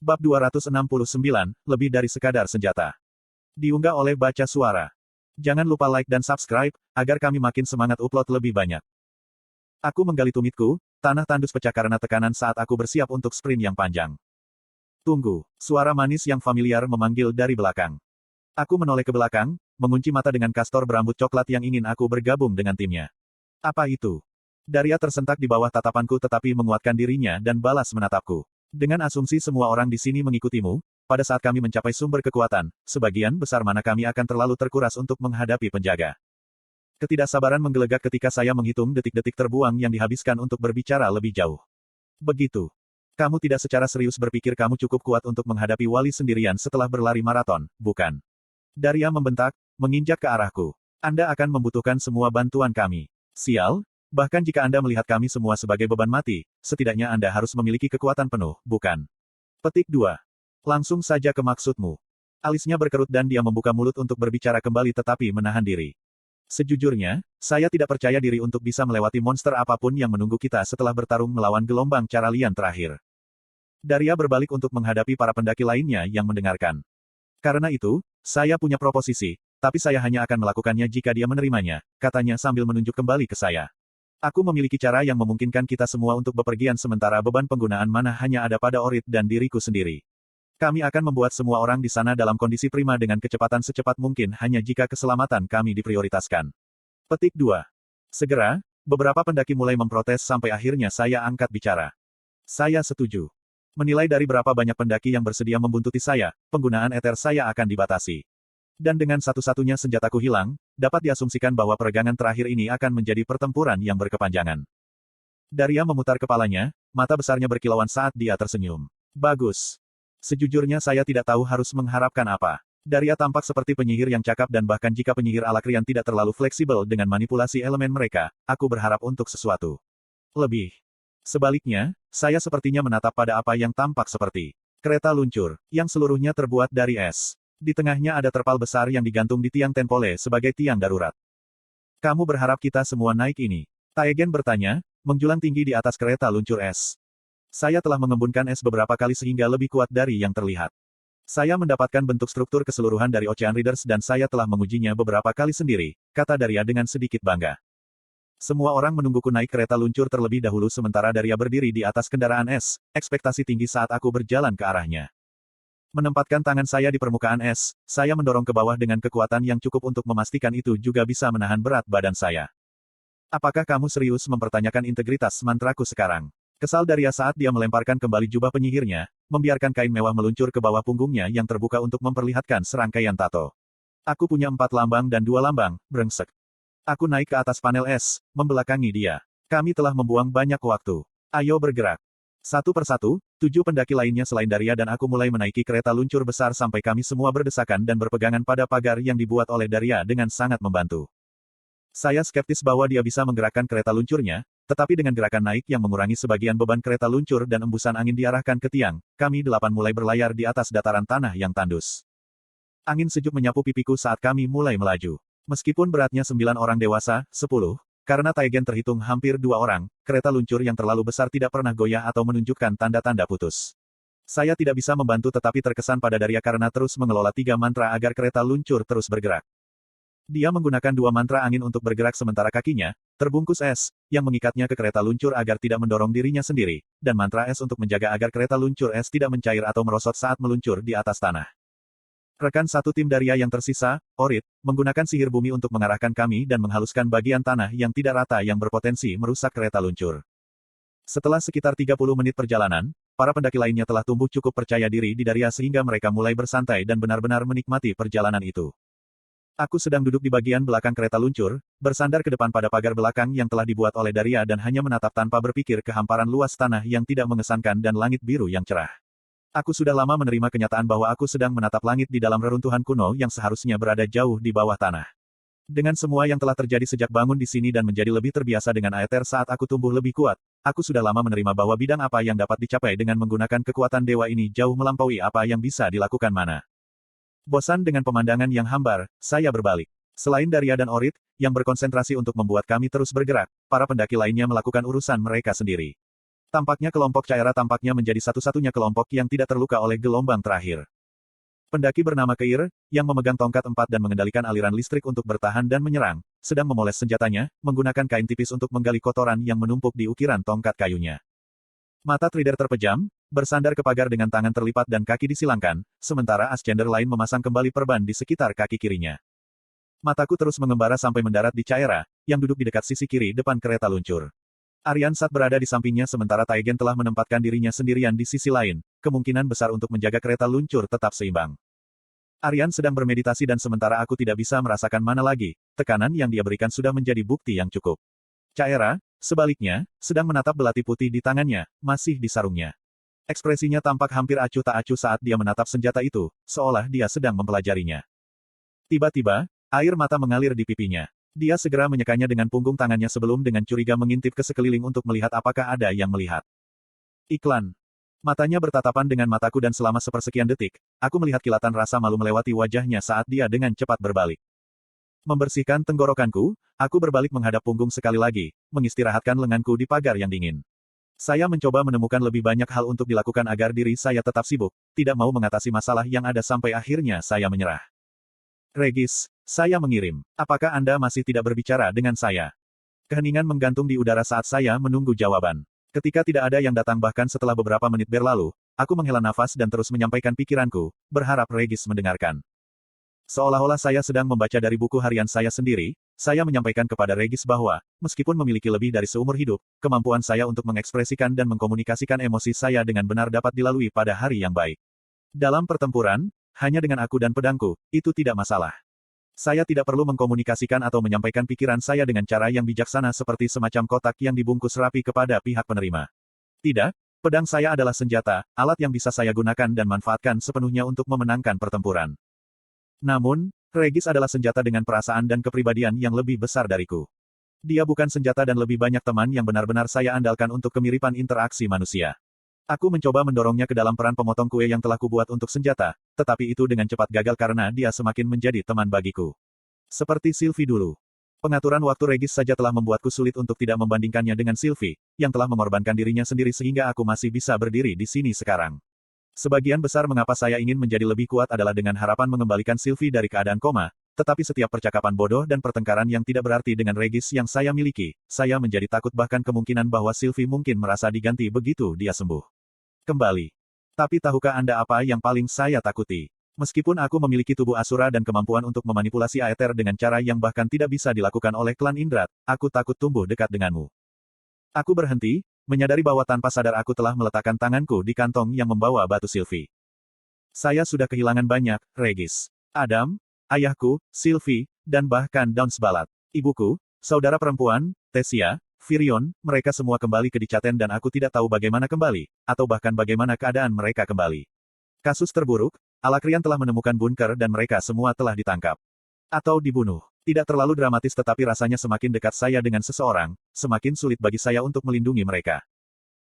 Bab 269, lebih dari sekadar senjata. Diunggah oleh Baca Suara. Jangan lupa like dan subscribe, agar kami makin semangat upload lebih banyak. Aku menggali tumitku, tanah tandus pecah karena tekanan saat aku bersiap untuk sprint yang panjang. Tunggu, suara manis yang familiar memanggil dari belakang. Aku menoleh ke belakang, mengunci mata dengan kastor berambut coklat yang ingin aku bergabung dengan timnya. Apa itu? Daria tersentak di bawah tatapanku tetapi menguatkan dirinya dan balas menatapku. Dengan asumsi semua orang di sini mengikutimu, pada saat kami mencapai sumber kekuatan, sebagian besar mana kami akan terlalu terkuras untuk menghadapi penjaga. Ketidaksabaran menggelegar ketika saya menghitung detik-detik terbuang yang dihabiskan untuk berbicara lebih jauh. Begitu. Kamu tidak secara serius berpikir kamu cukup kuat untuk menghadapi Wali sendirian setelah berlari maraton, bukan? Daria membentak, menginjak ke arahku. Anda akan membutuhkan semua bantuan kami. Sial, bahkan jika Anda melihat kami semua sebagai beban mati, setidaknya Anda harus memiliki kekuatan penuh, bukan? Petik 2. Langsung saja ke maksudmu. Alisnya berkerut dan dia membuka mulut untuk berbicara kembali tetapi menahan diri. Sejujurnya, saya tidak percaya diri untuk bisa melewati monster apapun yang menunggu kita setelah bertarung melawan gelombang Caralian terakhir. Daria berbalik untuk menghadapi para pendaki lainnya yang mendengarkan. Karena itu, saya punya proposisi, tapi saya hanya akan melakukannya jika dia menerimanya, katanya sambil menunjuk kembali ke saya. Aku memiliki cara yang memungkinkan kita semua untuk bepergian sementara beban penggunaan mana hanya ada pada Orit dan diriku sendiri. Kami akan membuat semua orang di sana dalam kondisi prima dengan kecepatan secepat mungkin hanya jika keselamatan kami diprioritaskan. Petik 2. Segera, beberapa pendaki mulai memprotes sampai akhirnya saya angkat bicara. Saya setuju. Menilai dari berapa banyak pendaki yang bersedia membuntuti saya, penggunaan eter saya akan dibatasi. Dan dengan satu-satunya senjataku hilang, dapat diasumsikan bahwa peregangan terakhir ini akan menjadi pertempuran yang berkepanjangan. Daria memutar kepalanya, mata besarnya berkilauan saat dia tersenyum. Bagus. Sejujurnya saya tidak tahu harus mengharapkan apa. Daria tampak seperti penyihir yang cakap dan bahkan jika penyihir ala Krian tidak terlalu fleksibel dengan manipulasi elemen mereka, aku berharap untuk sesuatu lebih. Sebaliknya, saya sepertinya menatap pada apa yang tampak seperti kereta luncur, yang seluruhnya terbuat dari es. Di tengahnya ada terpal besar yang digantung di tiang Tenpole sebagai tiang darurat. Kamu berharap kita semua naik ini? Taegen bertanya, menjulang tinggi di atas kereta luncur es. Saya telah mengembunkan es beberapa kali sehingga lebih kuat dari yang terlihat. Saya mendapatkan bentuk struktur keseluruhan dari Ocean Readers dan saya telah mengujinya beberapa kali sendiri, kata Daria dengan sedikit bangga. Semua orang menungguku naik kereta luncur terlebih dahulu sementara Daria berdiri di atas kendaraan es, ekspektasi tinggi saat aku berjalan ke arahnya. Menempatkan tangan saya di permukaan es, saya mendorong ke bawah dengan kekuatan yang cukup untuk memastikan itu juga bisa menahan berat badan saya. Apakah kamu serius mempertanyakan integritas mantraku sekarang? Kesal Daria saat dia melemparkan kembali jubah penyihirnya, membiarkan kain mewah meluncur ke bawah punggungnya yang terbuka untuk memperlihatkan serangkaian tato. Aku punya 4 lambang dan 2 lambang, brengsek. Aku naik ke atas panel es, membelakangi dia. Kami telah membuang banyak waktu. Ayo bergerak. Satu persatu, 7 pendaki lainnya selain Daria dan aku mulai menaiki kereta luncur besar sampai kami semua berdesakan dan berpegangan pada pagar yang dibuat oleh Daria dengan sangat membantu. Saya skeptis bahwa dia bisa menggerakkan kereta luncurnya, tetapi dengan gerakan naik yang mengurangi sebagian beban kereta luncur dan embusan angin diarahkan ke tiang, kami 8 mulai berlayar di atas dataran tanah yang tandus. Angin sejuk menyapu pipiku saat kami mulai melaju. Meskipun beratnya 9 orang dewasa, 10, karena Taegen terhitung hampir 2 orang, kereta luncur yang terlalu besar tidak pernah goyah atau menunjukkan tanda-tanda putus. Saya tidak bisa membantu tetapi terkesan pada Daria karena terus mengelola 3 mantra agar kereta luncur terus bergerak. Dia menggunakan 2 mantra angin untuk bergerak sementara kakinya, terbungkus es, yang mengikatnya ke kereta luncur agar tidak mendorong dirinya sendiri, dan mantra es untuk menjaga agar kereta luncur es tidak mencair atau merosot saat meluncur di atas tanah. Rekan satu tim Daria yang tersisa, Orit, menggunakan sihir bumi untuk mengarahkan kami dan menghaluskan bagian tanah yang tidak rata yang berpotensi merusak kereta luncur. Setelah sekitar 30 menit perjalanan, para pendaki lainnya telah tumbuh cukup percaya diri di Daria sehingga mereka mulai bersantai dan benar-benar menikmati perjalanan itu. Aku sedang duduk di bagian belakang kereta luncur, bersandar ke depan pada pagar belakang yang telah dibuat oleh Daria dan hanya menatap tanpa berpikir ke hamparan luas tanah yang tidak mengesankan dan langit biru yang cerah. Aku sudah lama menerima kenyataan bahwa aku sedang menatap langit di dalam reruntuhan kuno yang seharusnya berada jauh di bawah tanah. Dengan semua yang telah terjadi sejak bangun di sini dan menjadi lebih terbiasa dengan aether saat aku tumbuh lebih kuat, aku sudah lama menerima bahwa bidang apa yang dapat dicapai dengan menggunakan kekuatan dewa ini jauh melampaui apa yang bisa dilakukan mana. Bosan dengan pemandangan yang hambar, saya berbalik. Selain Daria dan Orit, yang berkonsentrasi untuk membuat kami terus bergerak, para pendaki lainnya melakukan urusan mereka sendiri. Tampaknya kelompok Caira tampaknya menjadi satu-satunya kelompok yang tidak terluka oleh gelombang terakhir. Pendaki bernama Keir, yang memegang tongkat 4 dan mengendalikan aliran listrik untuk bertahan dan menyerang, sedang memoles senjatanya, menggunakan kain tipis untuk menggali kotoran yang menumpuk di ukiran tongkat kayunya. Mata trader terpejam, bersandar ke pagar dengan tangan terlipat dan kaki disilangkan, sementara Ascender lain memasang kembali perban di sekitar kaki kirinya. Mataku terus mengembara sampai mendarat di Caira, yang duduk di dekat sisi kiri depan kereta luncur. Aryan Sat berada di sampingnya sementara Taigen telah menempatkan dirinya sendirian di sisi lain, kemungkinan besar untuk menjaga kereta luncur tetap seimbang. Aryan sedang bermeditasi dan sementara aku tidak bisa merasakan mana lagi, tekanan yang dia berikan sudah menjadi bukti yang cukup. Caira, sebaliknya, sedang menatap belati putih di tangannya, masih di sarungnya. Ekspresinya tampak hampir acuh tak acuh saat dia menatap senjata itu, seolah dia sedang mempelajarinya. Tiba-tiba, air mata mengalir di pipinya. Dia segera menyekanya dengan punggung tangannya sebelum dengan curiga mengintip ke sekeliling untuk melihat apakah ada yang melihat. Iklan. Matanya bertatapan dengan mataku dan selama sepersekian detik, aku melihat kilatan rasa malu melewati wajahnya saat dia dengan cepat berbalik. Membersihkan tenggorokanku, aku berbalik menghadap punggung sekali lagi, mengistirahatkan lenganku di pagar yang dingin. Saya mencoba menemukan lebih banyak hal untuk dilakukan agar diri saya tetap sibuk, tidak mau mengatasi masalah yang ada sampai akhirnya saya menyerah. Regis, saya mengirim. Apakah Anda masih tidak berbicara dengan saya? Keheningan menggantung di udara saat saya menunggu jawaban. Ketika tidak ada yang datang bahkan setelah beberapa menit berlalu, aku menghela nafas dan terus menyampaikan pikiranku, berharap Regis mendengarkan. Seolah-olah saya sedang membaca dari buku harian saya sendiri, saya menyampaikan kepada Regis bahwa, meskipun memiliki lebih dari seumur hidup, kemampuan saya untuk mengekspresikan dan mengkomunikasikan emosi saya dengan benar dapat dilalui pada hari yang baik. Dalam pertempuran, hanya dengan aku dan pedangku, itu tidak masalah. Saya tidak perlu mengkomunikasikan atau menyampaikan pikiran saya dengan cara yang bijaksana seperti semacam kotak yang dibungkus rapi kepada pihak penerima. Tidak, pedang saya adalah senjata, alat yang bisa saya gunakan dan manfaatkan sepenuhnya untuk memenangkan pertempuran. Namun, Regis adalah senjata dengan perasaan dan kepribadian yang lebih besar dariku. Dia bukan senjata dan lebih banyak teman yang benar-benar saya andalkan untuk kemiripan interaksi manusia. Aku mencoba mendorongnya ke dalam peran pemotong kue yang telah kubuat untuk senjata, tetapi itu dengan cepat gagal karena dia semakin menjadi teman bagiku. Seperti Sylvie dulu. Pengaturan waktu Regis saja telah membuatku sulit untuk tidak membandingkannya dengan Sylvie, yang telah mengorbankan dirinya sendiri sehingga aku masih bisa berdiri di sini sekarang. Sebagian besar mengapa saya ingin menjadi lebih kuat adalah dengan harapan mengembalikan Sylvie dari keadaan koma, tetapi setiap percakapan bodoh dan pertengkaran yang tidak berarti dengan Regis yang saya miliki, saya menjadi takut bahkan kemungkinan bahwa Sylvie mungkin merasa diganti begitu dia sembuh. Kembali. Tapi tahukah Anda apa yang paling saya takuti? Meskipun aku memiliki tubuh Asura dan kemampuan untuk memanipulasi Aether dengan cara yang bahkan tidak bisa dilakukan oleh klan Indrat, aku takut tumbuh dekat denganmu. Aku berhenti, menyadari bahwa tanpa sadar aku telah meletakkan tanganku di kantong yang membawa batu Sylvie. Saya sudah kehilangan banyak, Regis. Adam, ayahku, Sylvie, dan bahkan Downsbalat. Ibuku, saudara perempuan, Tessia, Virion, mereka semua kembali ke Dicaten dan aku tidak tahu bagaimana kembali, atau bahkan bagaimana keadaan mereka kembali. Kasus terburuk, Alakrian telah menemukan bunker dan mereka semua telah ditangkap. Atau dibunuh. Tidak terlalu dramatis tetapi rasanya semakin dekat saya dengan seseorang, semakin sulit bagi saya untuk melindungi mereka.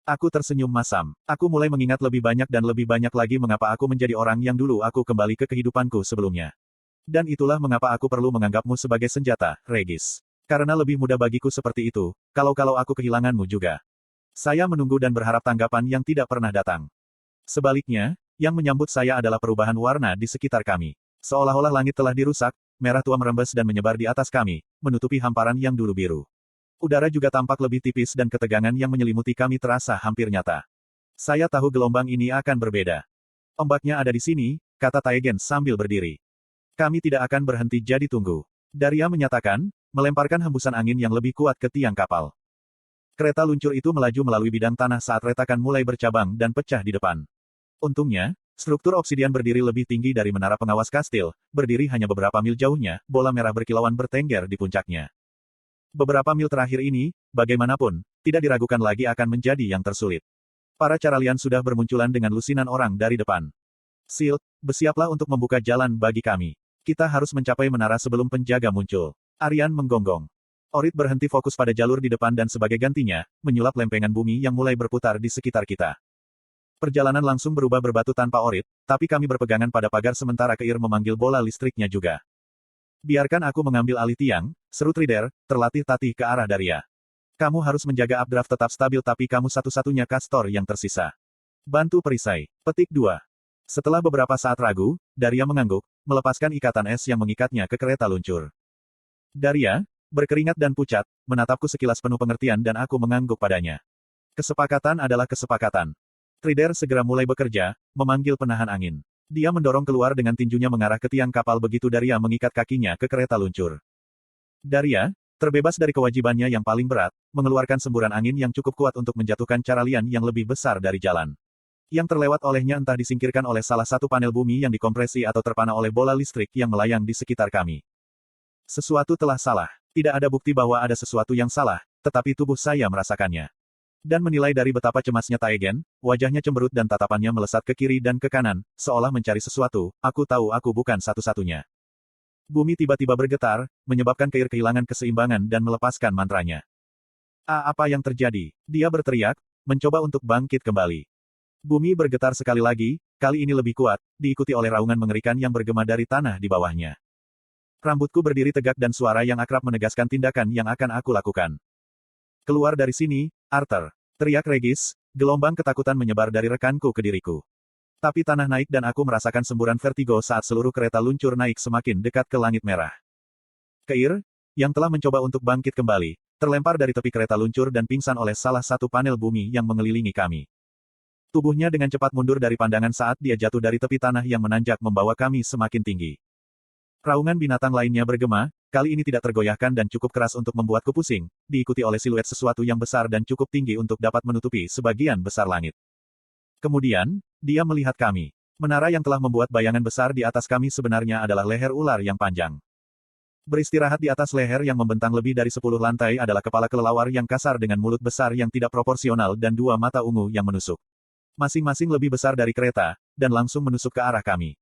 Aku tersenyum masam. Aku mulai mengingat lebih banyak dan lebih banyak lagi mengapa aku menjadi orang yang dulu aku kembali ke kehidupanku sebelumnya. Dan itulah mengapa aku perlu menganggapmu sebagai senjata, Regis. Karena lebih mudah bagiku seperti itu, kalau aku kehilanganmu juga. Saya menunggu dan berharap tanggapan yang tidak pernah datang. Sebaliknya, yang menyambut saya adalah perubahan warna di sekitar kami. Seolah-olah langit telah dirusak, merah tua merembes dan menyebar di atas kami, menutupi hamparan yang dulu biru. Udara juga tampak lebih tipis dan ketegangan yang menyelimuti kami terasa hampir nyata. Saya tahu gelombang ini akan berbeda. Ombaknya ada di sini, kata Taigen sambil berdiri. Kami tidak akan berhenti jadi tunggu. Daria menyatakan, melemparkan hembusan angin yang lebih kuat ke tiang kapal. Kereta luncur itu melaju melalui bidang tanah saat retakan mulai bercabang dan pecah di depan. Untungnya, struktur obsidian berdiri lebih tinggi dari menara pengawas kastil, berdiri hanya beberapa mil jauhnya, bola merah berkilauan bertengger di puncaknya. Beberapa mil terakhir ini, bagaimanapun, tidak diragukan lagi akan menjadi yang tersulit. Para caralian sudah bermunculan dengan lusinan orang dari depan. Silt, bersiaplah untuk membuka jalan bagi kami. Kita harus mencapai menara sebelum penjaga muncul. Aryan menggonggong. Orit berhenti fokus pada jalur di depan dan sebagai gantinya, menyulap lempengan bumi yang mulai berputar di sekitar kita. Perjalanan langsung berubah berbatu tanpa Orit, tapi kami berpegangan pada pagar sementara Keir memanggil bola listriknya juga. Biarkan aku mengambil alih tiang, seru Trider, terlatih-tatih ke arah Daria. Kamu harus menjaga updraft tetap stabil tapi kamu satu-satunya kastor yang tersisa. Bantu perisai. Petik 2. Setelah beberapa saat ragu, Daria mengangguk, melepaskan ikatan es yang mengikatnya ke kereta luncur. Daria, berkeringat dan pucat, menatapku sekilas penuh pengertian dan aku mengangguk padanya. Kesepakatan adalah kesepakatan. Trider segera mulai bekerja, memanggil penahan angin. Dia mendorong keluar dengan tinjunya mengarah ke tiang kapal begitu Daria mengikat kakinya ke kereta luncur. Daria, terbebas dari kewajibannya yang paling berat, mengeluarkan semburan angin yang cukup kuat untuk menjatuhkan caralian yang lebih besar dari jalan. Yang terlewat olehnya entah disingkirkan oleh salah satu panel bumi yang dikompresi atau terpana oleh bola listrik yang melayang di sekitar kami. Sesuatu telah salah. Tidak ada bukti bahwa ada sesuatu yang salah, tetapi tubuh saya merasakannya. Dan menilai dari betapa cemasnya Taegen, wajahnya cemberut dan tatapannya melesat ke kiri dan ke kanan, seolah mencari sesuatu, aku tahu aku bukan satu-satunya. Bumi tiba-tiba bergetar, menyebabkan Keir kehilangan keseimbangan dan melepaskan mantranya. Apa yang terjadi? Dia berteriak, mencoba untuk bangkit kembali. Bumi bergetar sekali lagi, kali ini lebih kuat, diikuti oleh raungan mengerikan yang bergema dari tanah di bawahnya. Rambutku berdiri tegak dan suara yang akrab menegaskan tindakan yang akan aku lakukan. Keluar dari sini, Arthur. Teriak Regis, gelombang ketakutan menyebar dari rekanku ke diriku. Tapi tanah naik dan aku merasakan semburan vertigo saat seluruh kereta luncur naik semakin dekat ke langit merah. Keir, yang telah mencoba untuk bangkit kembali, terlempar dari tepi kereta luncur dan pingsan oleh salah satu panel bumi yang mengelilingi kami. Tubuhnya dengan cepat mundur dari pandangan saat dia jatuh dari tepi tanah yang menanjak membawa kami semakin tinggi. Raungan binatang lainnya bergema, kali ini tidak tergoyahkan dan cukup keras untuk membuatku pusing, diikuti oleh siluet sesuatu yang besar dan cukup tinggi untuk dapat menutupi sebagian besar langit. Kemudian, dia melihat kami. Menara yang telah membuat bayangan besar di atas kami sebenarnya adalah leher ular yang panjang. Beristirahat di atas leher yang membentang lebih dari 10 lantai adalah kepala kelelawar yang kasar dengan mulut besar yang tidak proporsional dan dua mata ungu yang menusuk. Masing-masing lebih besar dari kereta, dan langsung menusuk ke arah kami.